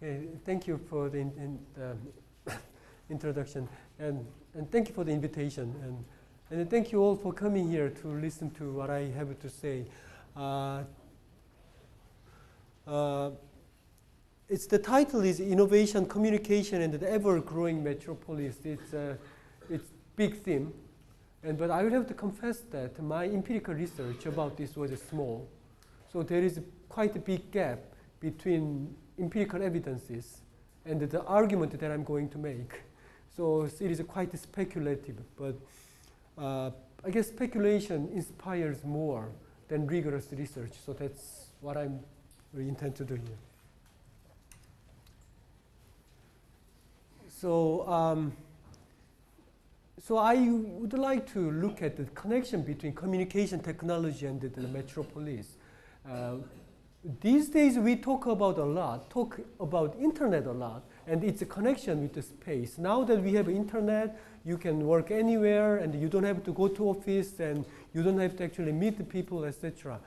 Okay, thank you for the introduction, and thank you for the invitation, and thank you all for coming here to listen to what I have to say. The title is Innovation, Communication, and the Ever-Growing Metropolis. It's big theme, but I will have to confess that my empirical research about this was small. So there is quite a big gap between empirical evidences and the argument that I'm going to make. So it is quite speculative, but I guess speculation inspires more than rigorous research. So that's what I really intend to do here. So, so I would like to look at the connection between communication technology and the metropolis. These days we talk about internet a lot, and it's a connection with the space. Now that we have internet, you can work anywhere, and you don't have to go to office, and you don't have to actually meet the people, etc.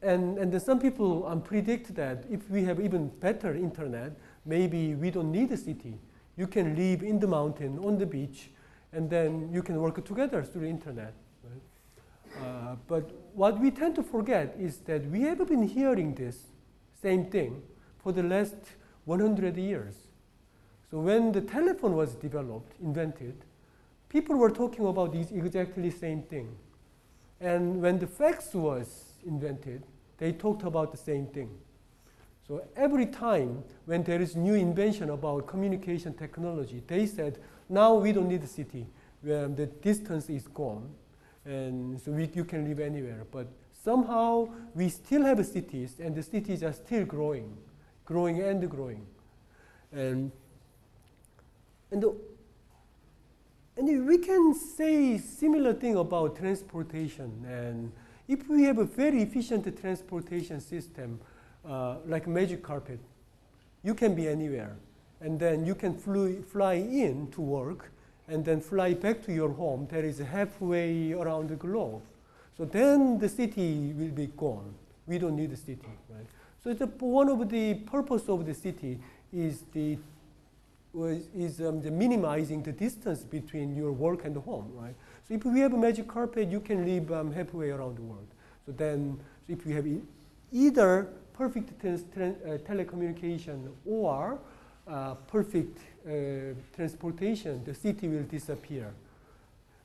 And some people predict that if we have even better internet, maybe we don't need a city. You can live in the mountain, on the beach, and then you can work together through the internet. Right? But what we tend to forget is that we have been hearing this same thing for the last 100 years. So when the telephone was developed, invented, people were talking about this exactly same thing. And when the fax was invented, they talked about the same thing. So every time when there is new invention about communication technology, they said, now we don't need a city, where the distance is gone, and so you can live anywhere. But somehow we still have cities, and the cities are still growing. And we can say similar thing about transportation. And if we have a very efficient transportation system, like magic carpet, you can be anywhere, and then you can fly in to work, and then fly back to your home that is halfway around the globe. So then the city will be gone. We don't need a city, right? So one of the purpose of the city is the minimizing the distance between your work and home, right? So if we have a magic carpet, you can live halfway around the world. So then, if we have either perfect telecommunication or perfect transportation, the city will disappear.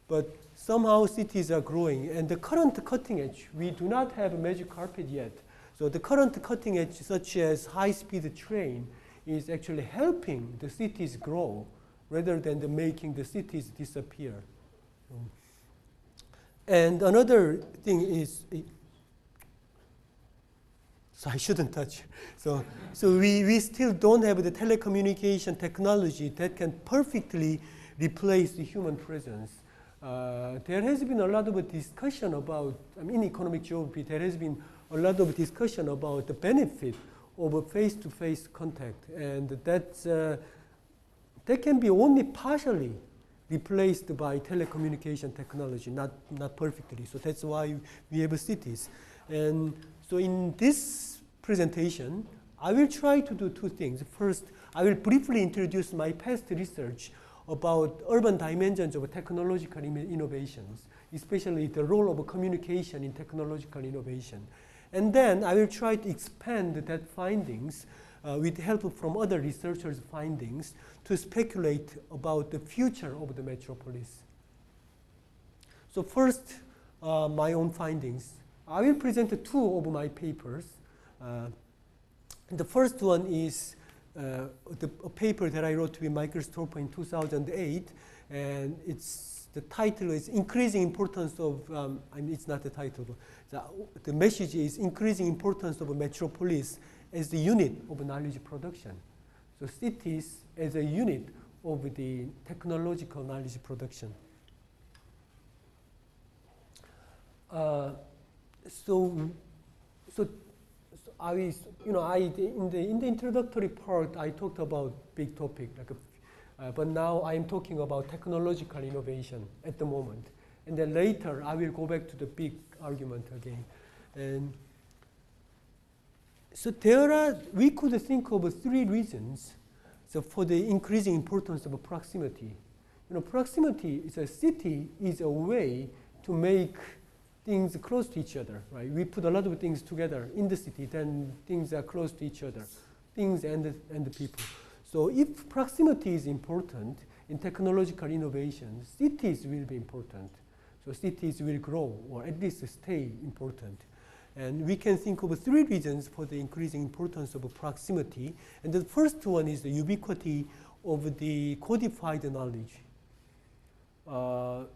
But somehow cities are growing, and the current cutting edge, we do not have a magic carpet yet. So the current cutting edge, such as high-speed train, is actually helping the cities grow rather than making the cities disappear. And another thing is, so I shouldn't touch. So we still don't have the telecommunication technology that can perfectly replace the human presence. There has been a lot of discussion about, in economic geography, there has been a lot of discussion about the benefit of a face-to-face contact. And that can be only partially replaced by telecommunication technology, not perfectly. So that's why we have cities. And so in this presentation, I will try to do two things. First, I will briefly introduce my past research about urban dimensions of technological innovations, especially the role of communication in technological innovation. And then I will try to expand that findings with help from other researchers' findings to speculate about the future of the metropolis. So first, my own findings. I will present two of my papers. The first one is a paper that I wrote with Michael Stolper in 2008, and the title is Increasing Importance of, it's not the title, the message is Increasing Importance of a Metropolis as the unit of knowledge production. So cities as a unit of the technological knowledge production. So I was, in the introductory part, I talked about big topic, but now I am talking about technological innovation at the moment, and then later I will go back to the big argument again. So we could think of 3 reasons for the increasing importance of proximity. Proximity is a city is a way to make things close to each other, right? We put a lot of things together in the city, then things are close to each other, things and the people. So if proximity is important in technological innovations, cities will be important. So cities will grow, or at least stay important. And we can think of 3 reasons for the increasing importance of proximity. And the first one is the ubiquity of the codified knowledge. So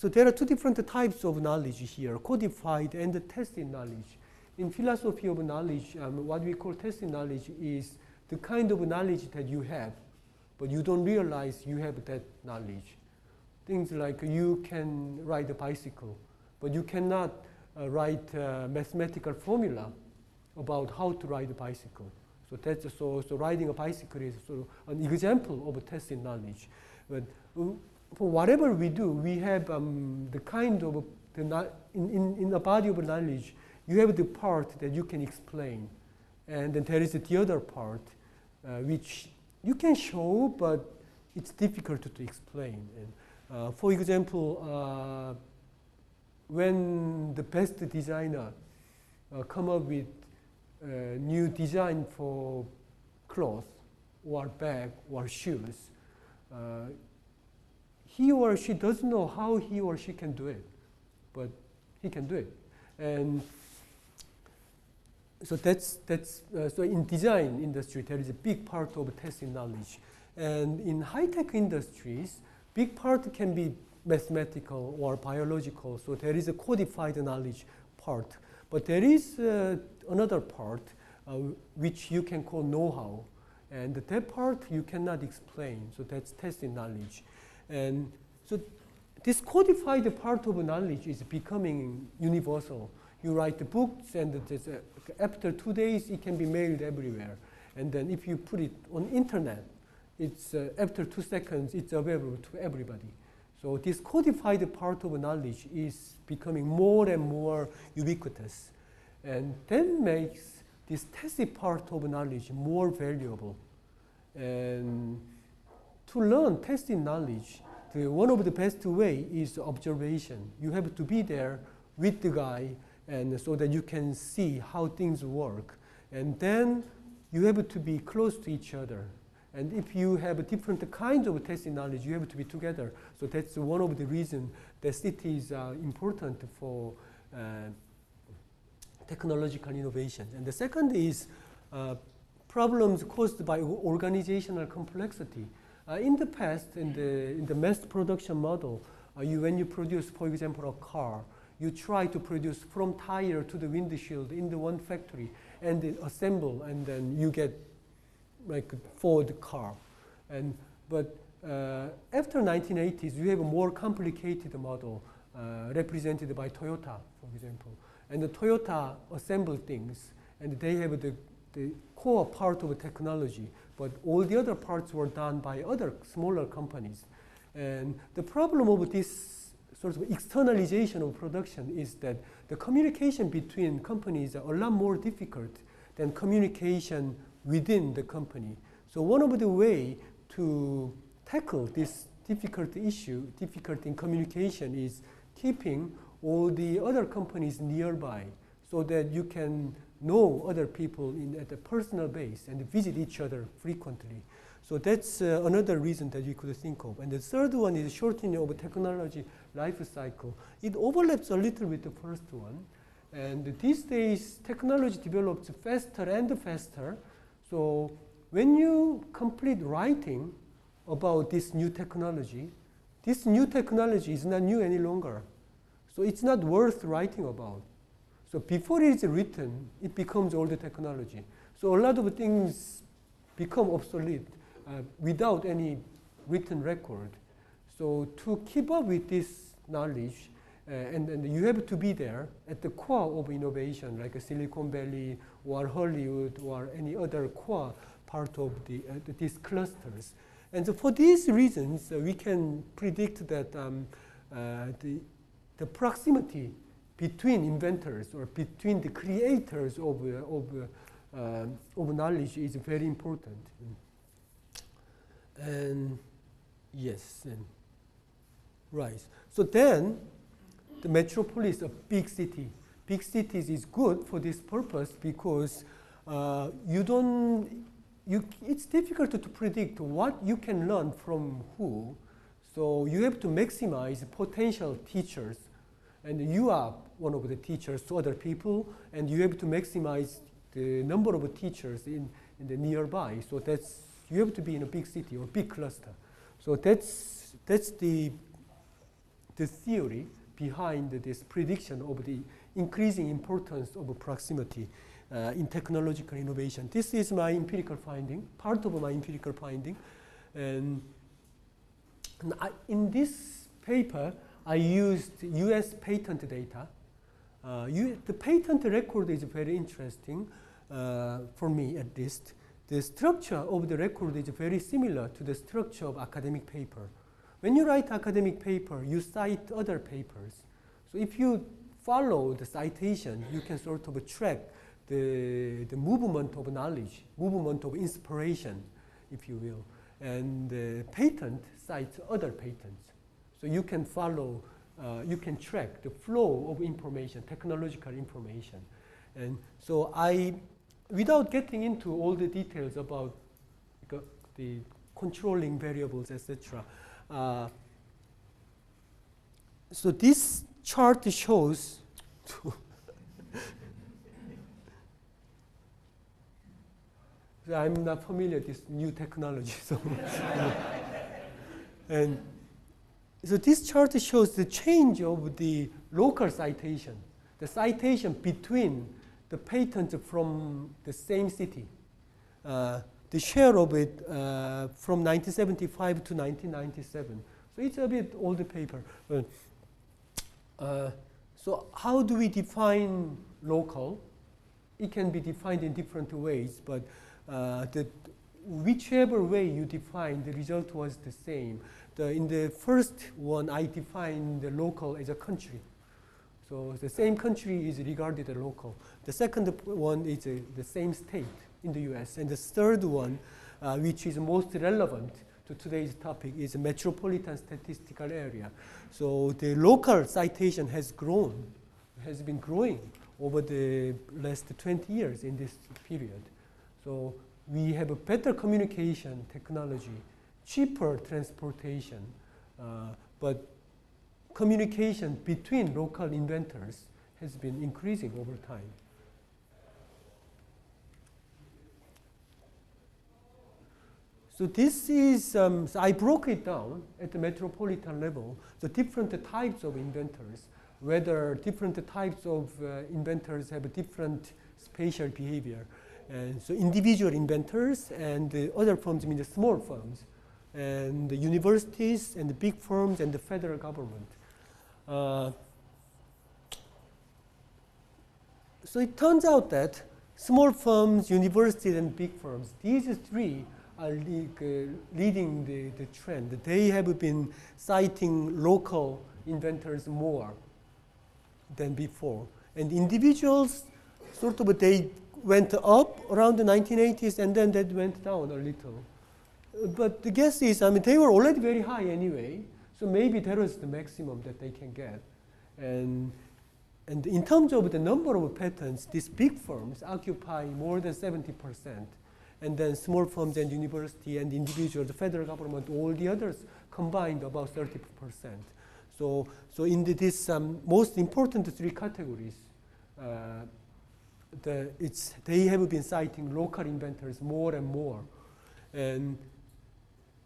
there are 2 different types of knowledge here, codified and tested knowledge. In philosophy of knowledge, what we call tested knowledge is the kind of knowledge that you have, but you don't realize you have that knowledge. Things like you can ride a bicycle, but you cannot write a mathematical formula about how to ride a bicycle. So riding a bicycle is sort of an example of a tested knowledge. But for whatever we do, we have the kind of in the body of knowledge, you have the part that you can explain, and then there is the other part which you can show, but it's difficult to explain. And, for example, when the best designer come up with new design for clothes or bag or shoes, he or she doesn't know how he or she can do it, but he can do it. And so so in design industry, there is a big part of testing knowledge. And in high-tech industries, big part can be mathematical or biological. So there is a codified knowledge part. But there is another part which you can call know-how. And that part you cannot explain. So that's testing knowledge. And so this codified part of knowledge is becoming universal. You write the books, and after 2 days, it can be mailed everywhere. And then if you put it on internet, it's after 2 seconds, it's available to everybody. So this codified part of knowledge is becoming more and more ubiquitous. And that makes this tested part of knowledge more valuable. And to learn tested knowledge, one of the best way is observation. You have to be there with the guy, and so that you can see how things work. And then you have to be close to each other. And if you have different kinds of testing knowledge, you have to be together. So that's one of the reasons that cities are important for technological innovation. And the second is problems caused by organizational complexity. In the past, in the mass production model, when you produce, for example, a car, you try to produce from tire to the windshield in the one factory, and then assemble, and then you get like a Ford car. But after 1980s, we have a more complicated model represented by Toyota, for example. And the Toyota assemble things, and they have the core part of the technology, but all the other parts were done by other smaller companies. And the problem of this sort of externalization of production is that the communication between companies are a lot more difficult than communication within the company. So one of the ways to tackle this difficult issue, difficult in communication, is keeping all the other companies nearby so that you can know other people at a personal base and visit each other frequently. So that's another reason that you could think of. And the third one is shortening of technology life cycle. It overlaps a little with the first one. And these days, technology develops faster and faster. So when you complete writing about this new technology is not new any longer. So it's not worth writing about. So before it's written, it becomes older technology. So a lot of things become obsolete without any written record. So to keep up with this knowledge, and you have to be there at the core of innovation, like Silicon Valley or Hollywood or any other core part of these clusters. And so for these reasons, we can predict that the proximity between inventors or between the creators of knowledge is very important. And yes, and right. So then, the metropolis, a big city. Big cities is good for this purpose because it's difficult to predict what you can learn from who. So you have to maximize potential teachers. And you are one of the teachers to other people, and you have to maximize the number of teachers in the nearby. So you have to be in a big city or big cluster. So that's the theory behind this prediction of the increasing importance of proximity in technological innovation. This is my empirical finding, part of my empirical finding. And in this paper, I used US patent data. The patent record is very interesting for me, at least. The structure of the record is very similar to the structure of academic paper. When you write academic paper, you cite other papers. So if you follow the citation, you can sort of track the movement of knowledge, movement of inspiration, if you will. And the patent cites other patents. So you can follow, you can track the flow of information, technological information. And so without getting into all the details about the controlling variables, etc. So this chart shows I'm not familiar with this new technology. So and so this chart shows the change of the local citation, the citation between the patents from the same city, the share of it from 1975 to 1997. So it's a bit older paper. So how do we define local? It can be defined in different ways, but whichever way you define, the result was the same. In the first one, I defined the local as a country. So the same country is regarded as local. The second one is the same state in the US. And the third one, which is most relevant to today's topic, is a metropolitan statistical area. So the local citation has been growing over the last 20 years in this period. So we have a better communication technology, cheaper transportation, but communication between local inventors has been increasing over time. So this is, so I broke it down at the metropolitan level, the different types of inventors, whether different types of inventors have a different spatial behavior. And so individual inventors and the other firms mean the small firms, and the universities and the big firms and the federal government. So it turns out that small firms, universities, and big firms, these three are leading the trend. They have been citing local inventors more than before. And individuals, sort of, they went up around the 1980s, and then that went down a little. But the guess is, I mean, they were already very high anyway, so maybe that was the maximum that they can get. And in terms of the number of patents, these big firms occupy more than 70%. And then small firms and university and individual, the federal government, all the others combined about 30%. So in this most important three categories, they have been citing local inventors more and more. And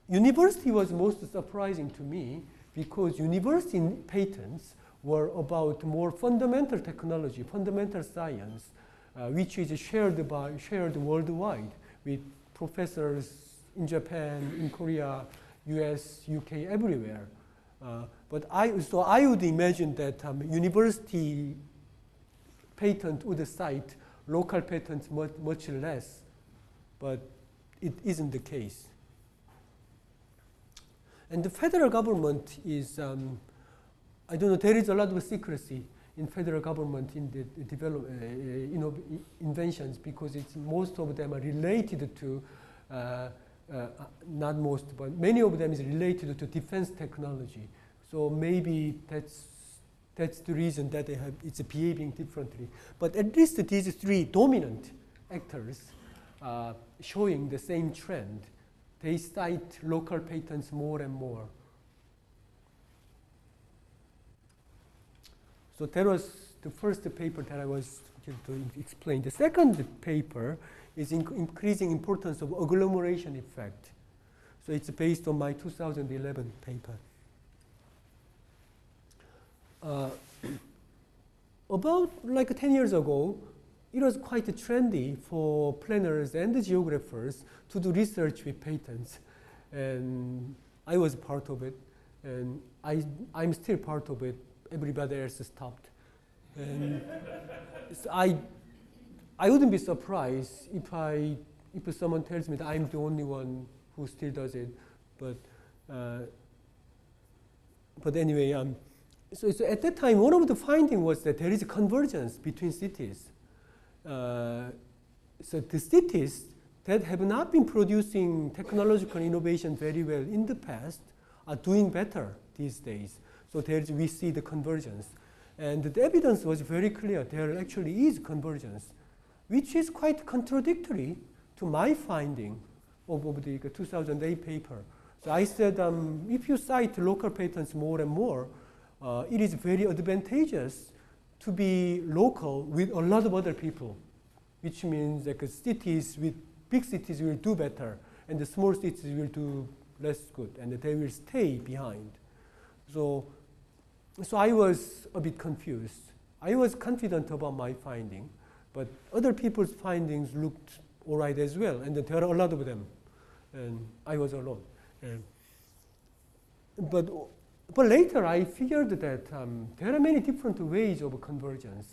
university was most surprising to me because university patents were about more fundamental technology, fundamental science, which is shared worldwide with professors in Japan, in Korea, US, UK, everywhere. But I would imagine that university patent would cite local patents much less, but it isn't the case. And the federal government is, I don't know, there is a lot of secrecy in federal government in the inventions, because most of them are related to, not most, but many of them is related to defense technology. So maybe that's the reason that it's behaving differently. But at least these three dominant actors showing the same trend. They cite local patents more and more. So that was the first paper that I was going to explain. The second paper is increasing importance of agglomeration effect. So it's based on my 2011 paper. About like 10 years ago, it was quite trendy for planners and geographers to do research with patents. And I was part of it. And I'm still part of it. Everybody else stopped. And so I wouldn't be surprised if someone tells me that I'm the only one who still does it. But anyway, so at that time, one of the findings was that there is a convergence between cities. So the cities that have not been producing technological innovation very well in the past are doing better these days. So we see the convergence. And the evidence was very clear. There actually is convergence, which is quite contradictory to my finding of the 2008 paper. So I said, if you cite local patents more and more, it is very advantageous to be local with a lot of other people, which means like big cities will do better, and the small cities will do less good, and they will stay behind. So I was a bit confused. I was confident about my finding, but other people's findings looked all right as well, and there are a lot of them, and I was alone. But later I figured that there are many different ways of convergence,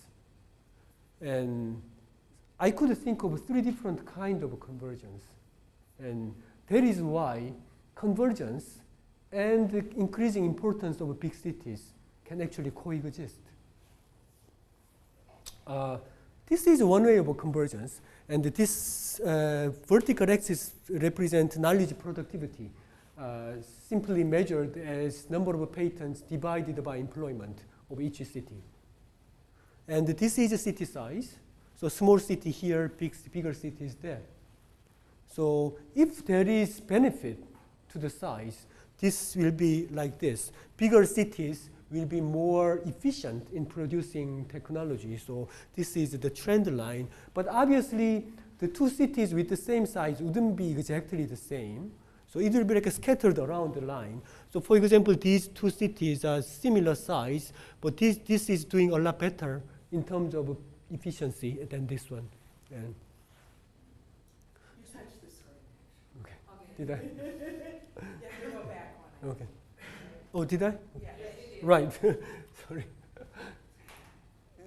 and I could think of 3 different kinds of convergence, and that is why convergence and the increasing importance of big cities can actually coexist. This is one way of convergence, and this vertical axis represents knowledge productivity, simply measured as number of patents divided by employment of each city. And this is a city size. So small city here, bigger city is there. So if there is benefit to the size, this will be like this. Bigger cities will be more efficient in producing technology. So this is the trend line. But obviously, the 2 cities with the same size wouldn't be exactly the same. So it will be like scattered around the line. So for example, these 2 cities are similar size, but this is doing a lot better in terms of efficiency than this one. And you touched the screen. okay. Did I? You have to go back on it. Okay. Oh, did I? Yeah, you did. Right. Sorry.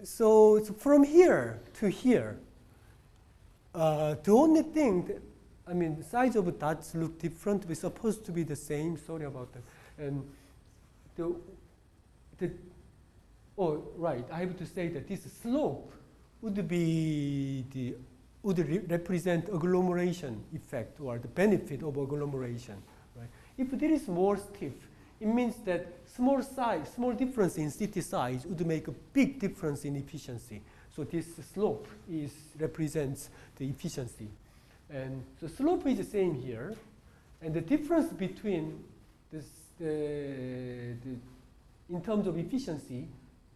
So from here to here, the only thing that, the size of dots look different. We're supposed to be the same. Sorry about that. And oh, right. I have to say that this slope would represent agglomeration effect or the benefit of agglomeration. Right? If it is more stiff, it means that small difference in city size would make a big difference in efficiency. So this slope represents the efficiency. And the slope is the same here. And the difference between in terms of efficiency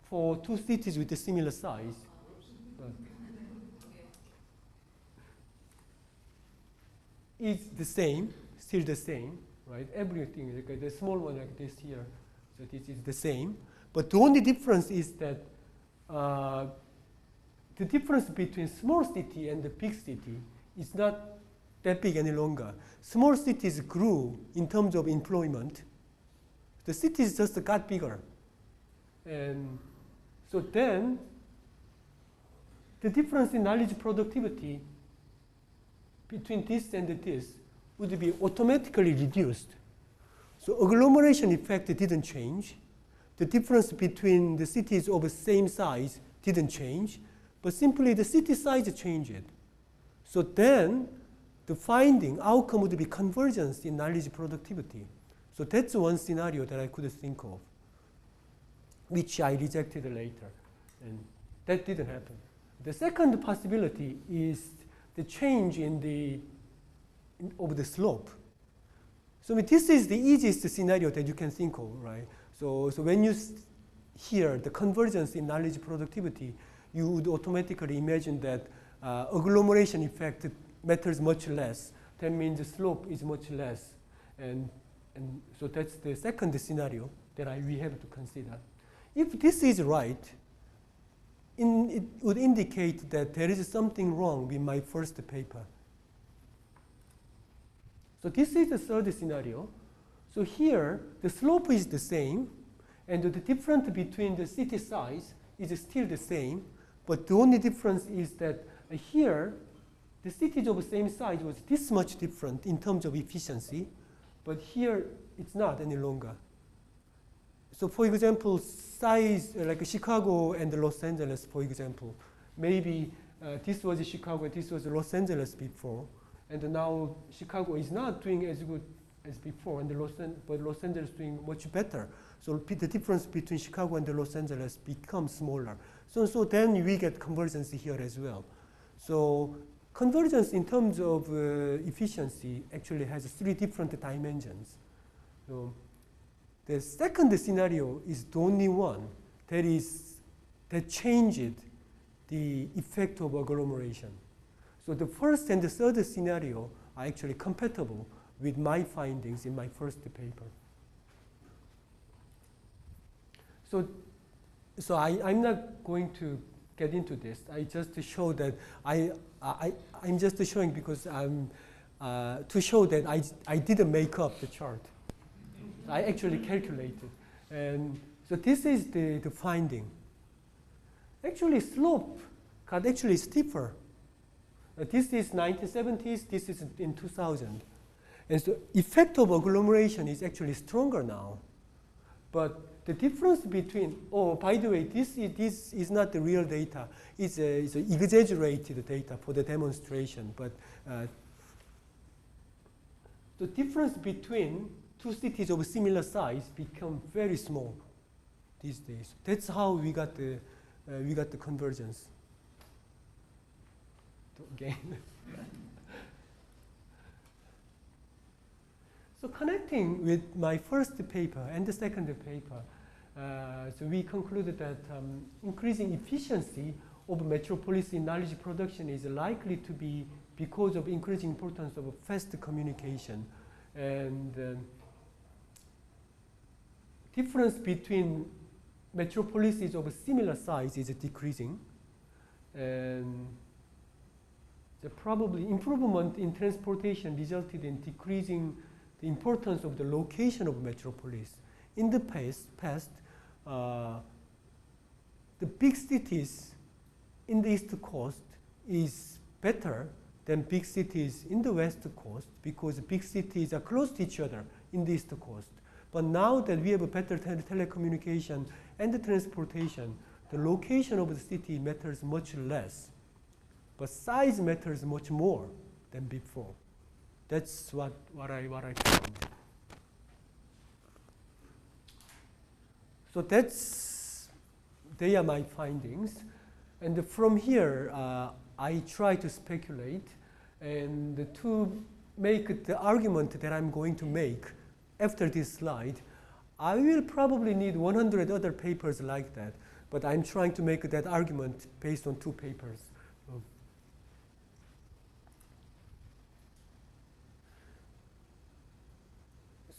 for 2 cities with a similar size, is the same, still the same, right? Everything, like the small one like this here, so this is the same. But the only difference is that the difference between small city and the big city is not that big any longer. Small cities grew in terms of employment. The cities just got bigger. And so then, the difference in knowledge productivity between this and this would be automatically reduced. So agglomeration effect didn't change. the difference between the cities of the same size didn't change, but simply the city size changed. So then the outcome would be convergence in knowledge productivity. So that's one scenario that I could think of, which I rejected later. And that didn't happen. The second possibility is the change of the slope. So this is the easiest scenario that you can think of, right? So when you hear the convergence in knowledge productivity, you would automatically imagine that agglomeration effect matters much less. That means the slope is much less. And so that's the second scenario that we have to consider. If this is right, it would indicate that there is something wrong with my first paper. So this is the third scenario. So here, the slope is the same, and the difference between the city size is still the same, but the only difference is that here, the cities of the same size was this much different in terms of efficiency, but here it's not any longer. So for example, size like Chicago and Los Angeles, for example, maybe this was Chicago, this was Los Angeles before, and now Chicago is not doing as good as before, and but Los Angeles is doing much better. So the difference between Chicago and Los Angeles becomes smaller. So then we get convergence here as well. So convergence in terms of efficiency actually has 3 different dimensions. So the second scenario is the only one that changed the effect of agglomeration. So the first and the third scenario are actually compatible with my findings in my first paper. So I'm not going to get into this. I just show that I'm just showing because to show that I didn't make up the chart. I actually calculated. And so this is the finding. Actually, slope got actually steeper. This is 1970s, this is in 2000. And so effect of agglomeration is actually stronger now. But the difference between, oh, by the way, this is not the real data. It's exaggerated data for the demonstration. But the difference between 2 cities of similar size become very small these days. That's how we got the convergence. Again. So connecting with my first paper and the second paper, so we concluded that increasing efficiency of Metropolis in knowledge production is likely to be because of increasing importance of fast communication. And difference between metropolises of a similar size is decreasing. And the probably improvement in transportation resulted in decreasing the importance of the location of metropolis. In the past, the big cities in the East Coast is better than big cities in the West Coast because big cities are close to each other in the East Coast. But now that we have a better telecommunication and the transportation, the location of the city matters much less. But size matters much more than before. That's what I found. So they are my findings. And from here, I try to speculate and to make the argument that I'm going to make after this slide. I will probably need 100 other papers like that, but I'm trying to make that argument based on 2 papers.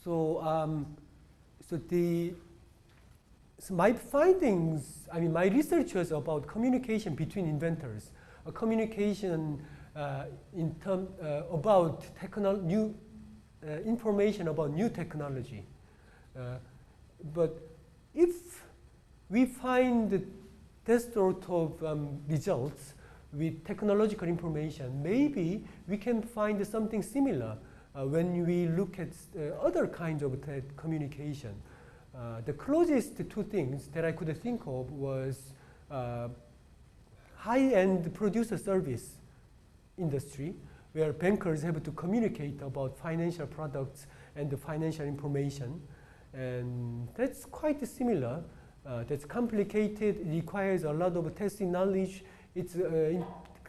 So my findings, my research was about communication between inventors, communication about new information about new technology. But if we find that sort of results with technological information, maybe we can find something similar when we look at other kinds of communication. The closest two things that I could think of was high-end producer service industry, where bankers have to communicate about financial products and the financial information. And that's quite similar. That's complicated, it requires a lot of testing knowledge. It's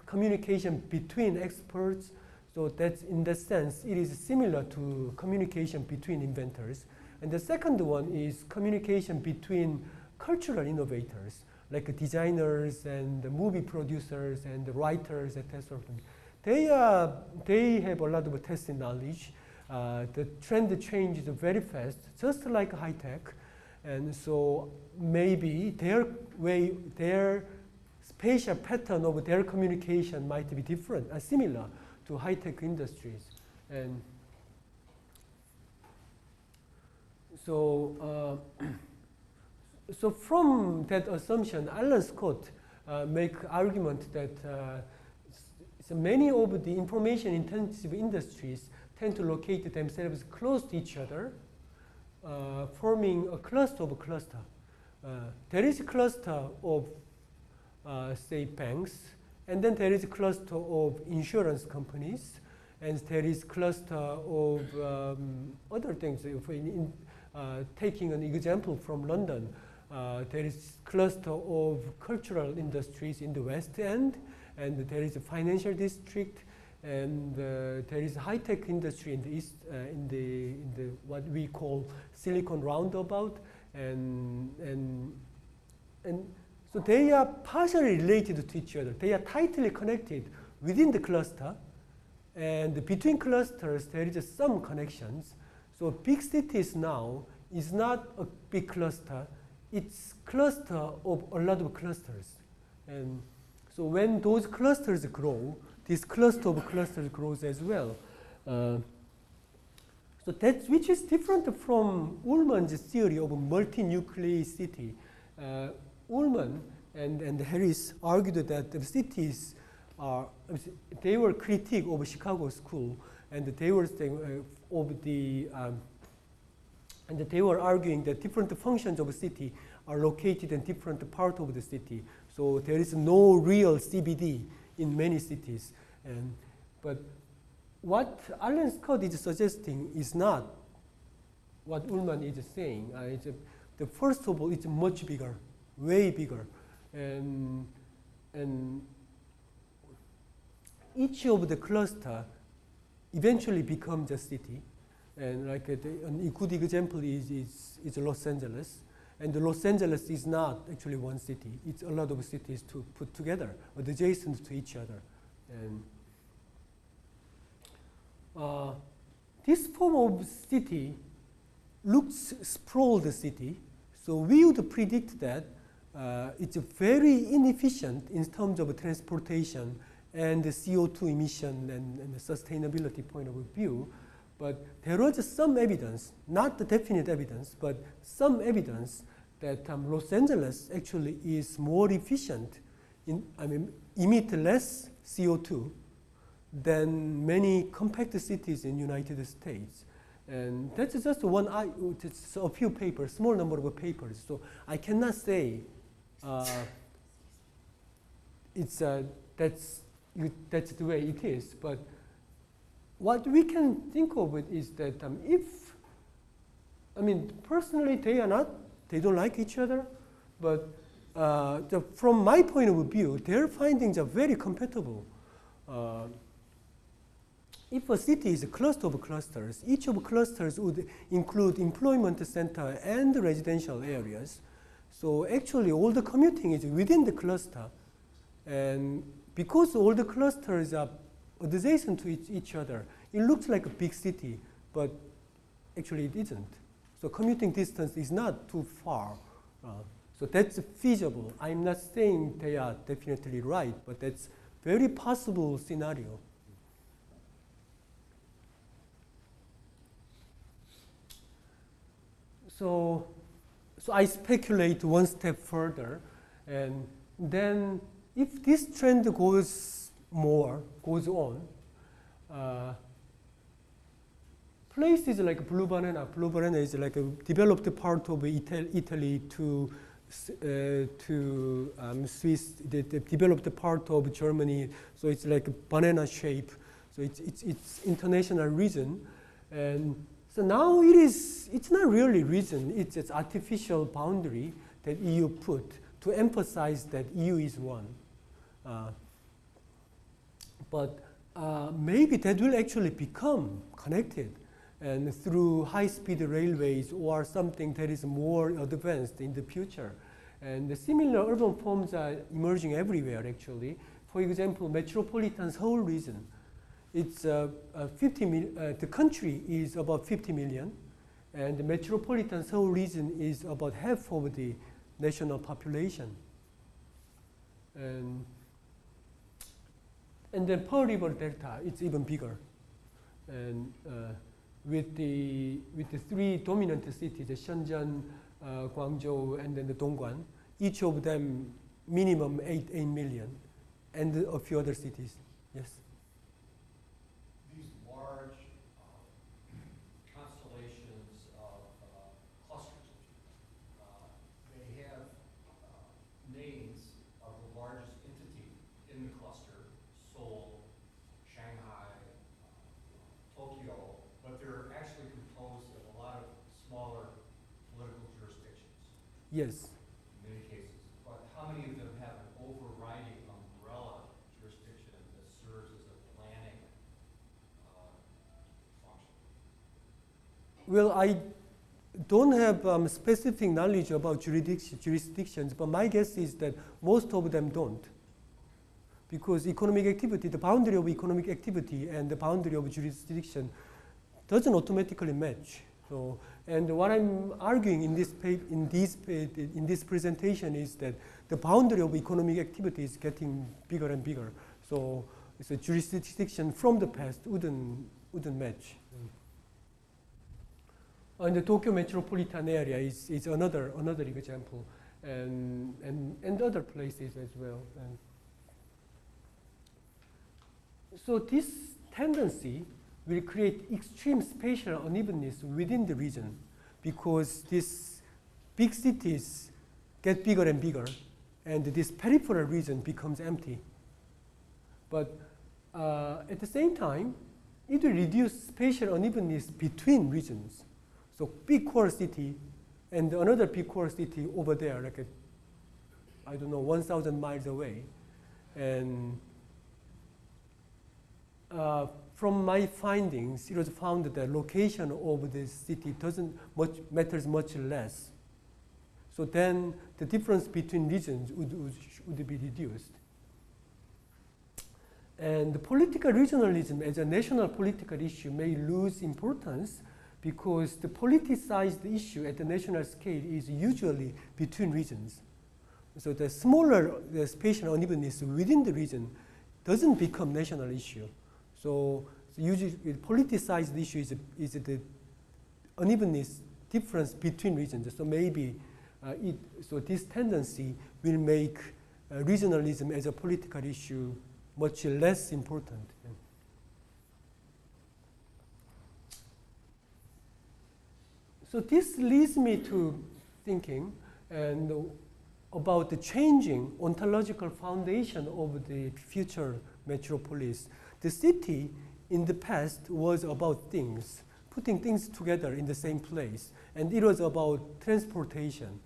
communication between experts. So that's, in that sense, it is similar to communication between inventors. And the second one is communication between cultural innovators, like designers and movie producers and writers, etc. They have a lot of testing knowledge. The trend changes very fast, just like high tech. And so maybe their spatial pattern of their communication might be different, similar to high tech industries. And so, so from that assumption, Alan Scott make argument that so many of the information-intensive industries tend to locate themselves close to each other, forming a cluster of a cluster. There is a cluster of, say, banks, and then there is a cluster of insurance companies, and there is a cluster of other things. Taking an example from London, there is a cluster of cultural industries in the West End, and there is a financial district, and there is a high-tech industry in the east, in the what we call Silicon Roundabout, and so they are partially related to each other. They are tightly connected within the cluster, and between clusters there is some connections. So big cities now is not a big cluster; it's cluster of a lot of clusters, and so when those clusters grow, this cluster of clusters grows as well. So that's which is different from Ullmann's theory of a multi-nuclei city. Ullmann and Harris argued that the cities are, they were critique of Chicago School, and they were saying and they were arguing that different functions of a city are located in different parts of the city. So there is no real CBD in many cities. But what Alan Scott is suggesting is not what Ullmann is saying. The first of all, it's much bigger, way bigger. And each of the cluster eventually becomes a city. And like a good example is Los Angeles. And Los Angeles is not actually one city. It's a lot of cities to put together, adjacent to each other. And this form of city looks sprawled city. So we would predict that it's very inefficient in terms of transportation and the CO2 emission and the sustainability point of view. But there was some evidence, not the definite evidence, but some evidence that Los Angeles actually is more efficient, emit less CO2 than many compact cities in the United States. And that's just it's a few papers, small number of papers. So I cannot say that's the way it is. But what we can think of it is that personally they don't like each other, but from my point of view, their findings are very compatible. If a city is a cluster of clusters, each of clusters would include employment center and residential areas. So actually all the commuting is within the cluster. And because all the clusters are adjacent to each other, it looks like a big city, but actually it isn't. So commuting distance is not too far. So that's feasible. I'm not saying they are definitely right, but that's very possible scenario. So I speculate one step further, and then if this trend goes on, places like Blue Banana. Blue Banana is like a developed part of Italy to Swiss, the developed part of Germany. So it's like a banana shape. So it's international region, and so now it's not really region. It's an artificial boundary that EU put to emphasize that EU is one. But maybe that will actually become connected, and through high-speed railways or something that is more advanced in the future. And the similar urban forms are emerging everywhere, actually. For example, metropolitan Seoul region. It's the country is about 50 million, and the metropolitan Seoul region is about half of the national population. And then Pearl River Delta, it's even bigger. And with the three dominant cities, the Shenzhen, Guangzhou, and then the Dongguan, each of them minimum 8 million, and a few other cities. Yes. These large constellations of clusters, they have names of the largest entity in the cluster: Seoul, Shanghai, Tokyo, but they're actually composed of a lot of smaller political jurisdictions. Yes. In many cases, but how many of them have an overriding umbrella jurisdiction that serves as a planning function? Well, I don't have specific knowledge about jurisdictions, but my guess is that most of them don't. Because economic activity, the boundary of economic activity and the boundary of jurisdiction doesn't automatically match. So, and what I'm arguing in this presentation is that the boundary of economic activity is getting bigger and bigger. So, it's a jurisdiction from the past wouldn't match. And the Tokyo metropolitan area is another example, and other places as well. And so this tendency will create extreme spatial unevenness within the region, because these big cities get bigger and bigger, and this peripheral region becomes empty. But at the same time, it will reduce spatial unevenness between regions. So big core city and another big core city over there, like I don't know, 1,000 miles away. And from my findings, it was found that the location of the city matters much less. So then the difference between regions would be reduced. And the political regionalism as a national political issue may lose importance, because the politicized issue at the national scale is usually between regions. So the smaller the spatial unevenness within the region doesn't become national issue. So usually the politicized issue is the unevenness difference between regions. So maybe so this tendency will make regionalism as a political issue much less important. So this leads me to thinking about the changing ontological foundation of the future metropolis. The city in the past was about things, putting things together in the same place, and it was about transportation.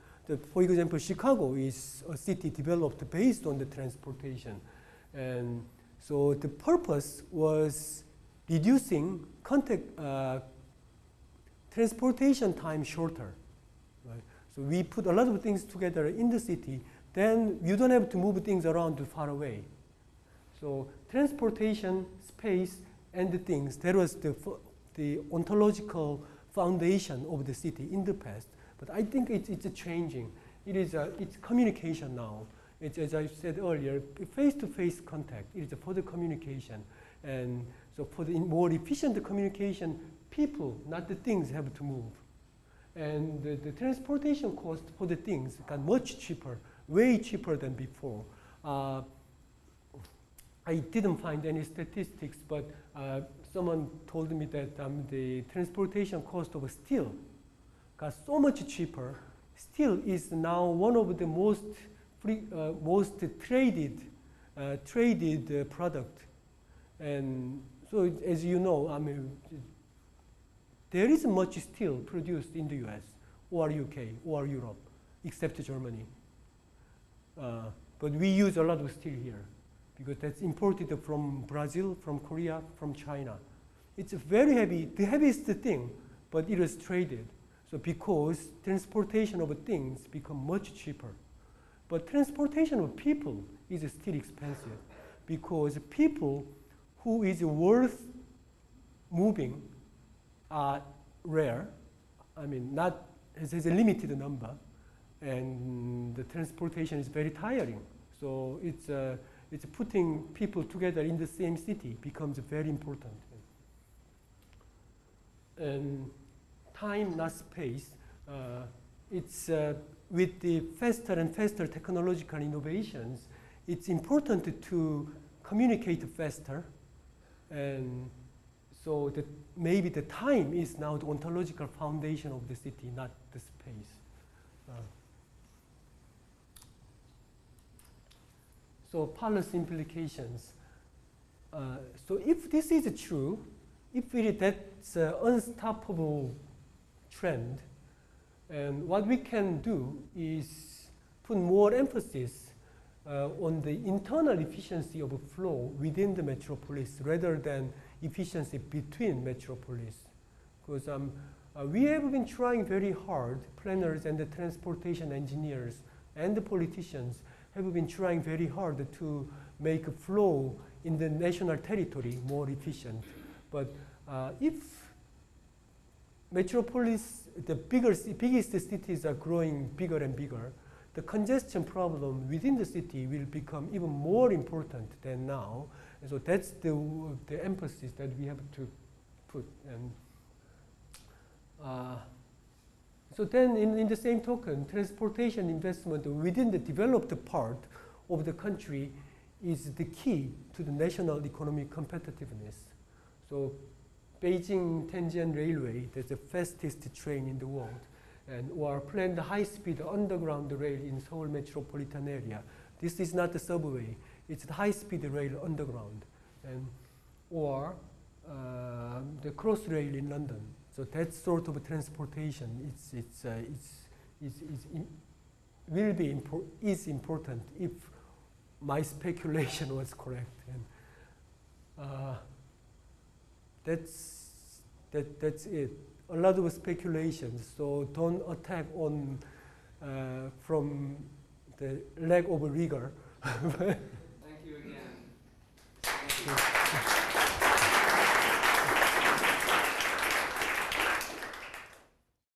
For example, Chicago is a city developed based on the transportation. And so the purpose was reducing transportation time shorter. Right? So we put a lot of things together in the city, then you don't have to move things around too far away. So transportation, space, and the things, that was the ontological foundation of the city in the past. But I think it's changing. It's communication now. It's, as I said earlier, face-to-face contact. It is for the communication. And so for the more efficient communication, people, not the things, have to move. And the transportation cost for the things got much cheaper, way cheaper than before. I didn't find any statistics, but someone told me that the transportation cost of steel got so much cheaper. Steel is now one of the most traded product, and so as you know, there isn't much steel produced in the U.S. or UK or Europe, except Germany. But we use a lot of steel here because that's imported from Brazil, from Korea, from China. It's very heavy, the heaviest thing, but it is traded. So because transportation of things become much cheaper. But transportation of people is still expensive because people who is worth moving are rare. Not has a limited number, and the transportation is very tiring. So it's putting people together in the same city becomes very important. And time, not space. It's with the faster and faster technological innovations, it's important to communicate faster, and so that maybe the time is now the ontological foundation of the city, not the space. So policy implications. So if this is true, if that's an unstoppable trend, and what we can do is put more emphasis on the internal efficiency of flow within the metropolis rather than efficiency between metropolis. Because we have been trying very hard, planners and the transportation engineers and the politicians have been trying very hard to make flow in the national territory more efficient. But if metropolis, the biggest cities are growing bigger and bigger, the congestion problem within the city will become even more important than now. And so that's the emphasis that we have to put. And so then in the same token, transportation investment within the developed part of the country is the key to the national economic competitiveness. So Beijing-Tianjin Railway, that's the fastest train in the world, and or planned high-speed underground rail in Seoul metropolitan area. This is not the subway; it's the high-speed rail underground, and or the cross-rail in London. So that sort of transportation is important if my speculation was correct. And that's it. A lot of speculations. So don't attack on from the lack of rigor. Thank you again. Thank you.